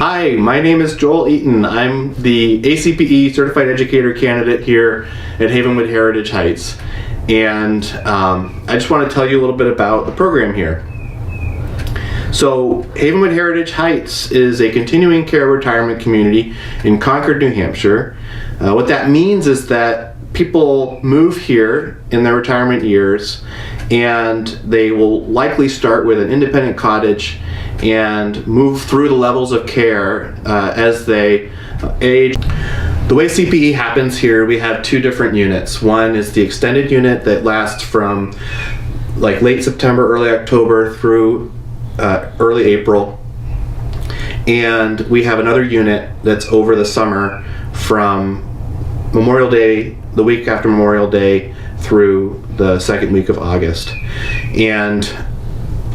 Hi, my name is Joel Eaton. I'm the ACPE Certified Educator candidate here at Havenwood Heritage Heights. And I just want to tell you a little bit about the program here. So Havenwood Heritage Heights is a continuing care retirement community in Concord, New Hampshire. What that means is that people move here in their retirement years, and they will likely start with an independent cottage and move through the levels of care as they age. The way CPE happens here, we have two different units. One is the extended unit that lasts from like late September, early October through early April. And we have another unit that's over the summer from Memorial Day, the week after Memorial Day, through the second week of August. And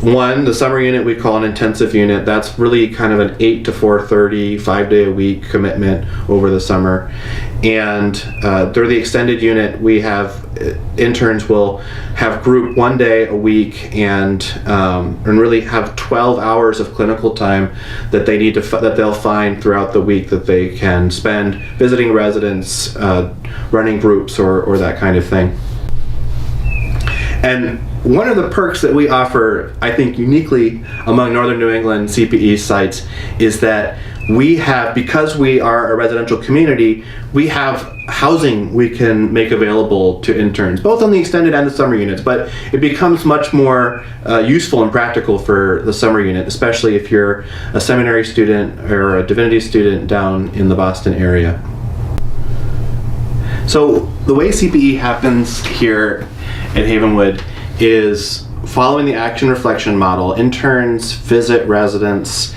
the summer unit we call an intensive unit. That's really kind of an 8 to 4:30, 5-day-a-week commitment over the summer. And through the extended unit, we have interns will have group 1 day a week and really have 12 hours of clinical time that they need to that they'll find throughout the week that they can spend visiting residents, running groups, or that kind of thing. And one of the perks that we offer, I think uniquely among Northern New England CPE sites, is that we have, because we are a residential community, we have housing we can make available to interns, both on the extended and the summer units, but it becomes much more useful and practical for the summer unit, especially if you're a seminary student or a divinity student down in the Boston area. So the way CPE happens here at Havenwood is following the action reflection model. Interns visit residents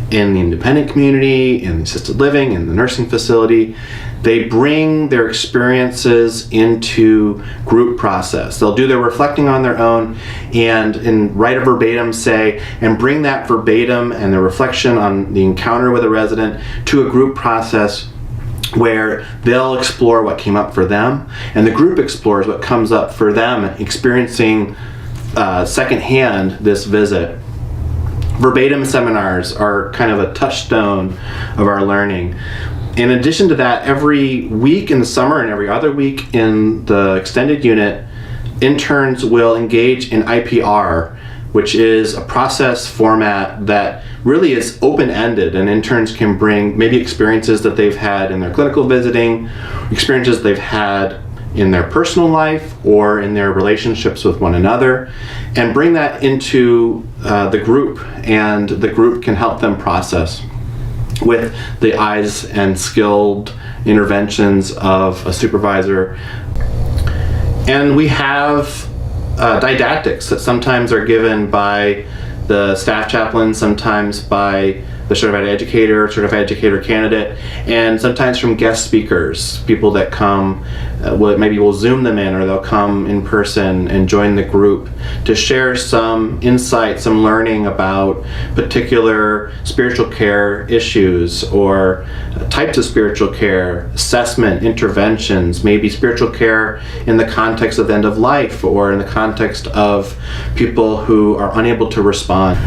in the independent community, in the assisted living, in the nursing facility. They bring their experiences into group process. They'll do their reflecting on their own and write a verbatim say, and bring that verbatim and the reflection on the encounter with a resident to a group process where they'll explore what came up for them, and the group explores what comes up for them, experiencing secondhand this visit. Verbatim seminars are kind of a touchstone of our learning. In addition to that, every week in the summer and every other week in the extended unit, interns will engage in IPR, which is a process format that really is open-ended, and interns can bring maybe experiences that they've had in their clinical visiting, experiences they've had in their personal life or in their relationships with one another, and bring that into the group, and the group can help them process with the eyes and skilled interventions of a supervisor. And we have didactics that sometimes are given by the staff chaplain, sometimes by the certified educator candidate, and sometimes from guest speakers, people that come, maybe we'll Zoom them in, or they'll come in person and join the group to share some insight, some learning about particular spiritual care issues or types of spiritual care, assessment, interventions, maybe spiritual care in the context of the end of life or in the context of people who are unable to respond.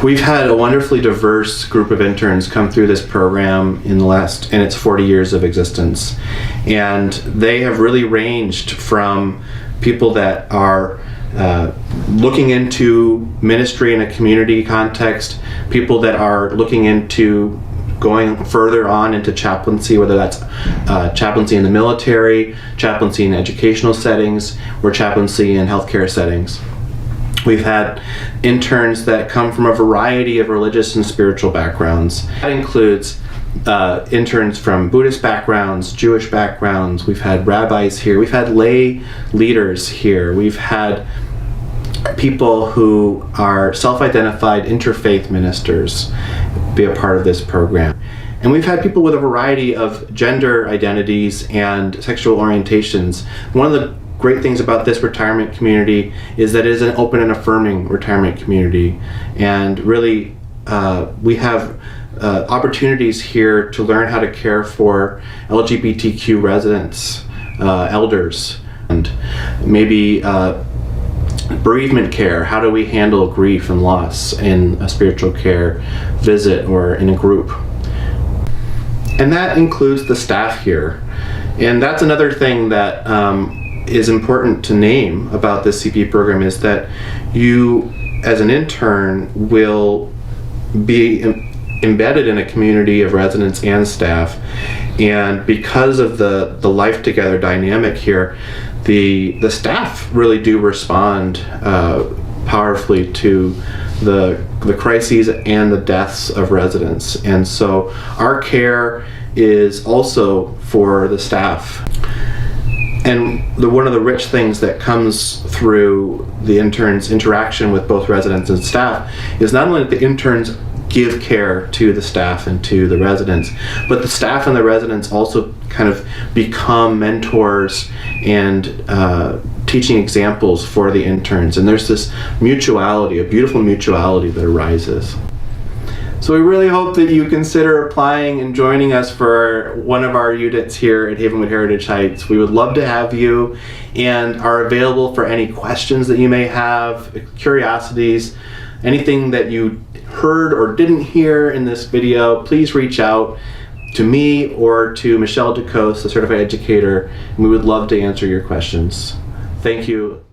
We've had a wonderfully diverse group of interns come through this program in its 40 years of existence. And they have really ranged from people that are looking into ministry in a community context, people that are looking into going further on into chaplaincy, whether that's chaplaincy in the military, chaplaincy in educational settings, or chaplaincy in healthcare settings. We've had interns that come from a variety of religious and spiritual backgrounds. That includes interns from Buddhist backgrounds, Jewish backgrounds. We've had rabbis here. We've had lay leaders here. We've had people who are self-identified interfaith ministers be a part of this program. And we've had people with a variety of gender identities and sexual orientations. One of the great things about this retirement community is that it is an open and affirming retirement community, and really we have opportunities here to learn how to care for LGBTQ residents, elders, and maybe bereavement care. How do we handle grief and loss in a spiritual care visit or in a group? And that includes the staff here. And that's another thing that is important to name about this CPE program, is that you, as an intern, will be embedded in a community of residents and staff. And because of the life together dynamic here, the staff really do respond powerfully to the crises and the deaths of residents. And so our care is also for the staff. And one of the rich things that comes through the interns' interaction with both residents and staff is not only that the interns give care to the staff and to the residents, but the staff and the residents also kind of become mentors and teaching examples for the interns. And there's this mutuality, a beautiful mutuality that arises. So we really hope that you consider applying and joining us for one of our units here at Havenwood Heritage Heights. We would love to have you, and are available for any questions that you may have, curiosities, anything that you heard or didn't hear in this video. Please reach out to me or to Michelle DeCoste, the certified educator, and we would love to answer your questions. Thank you.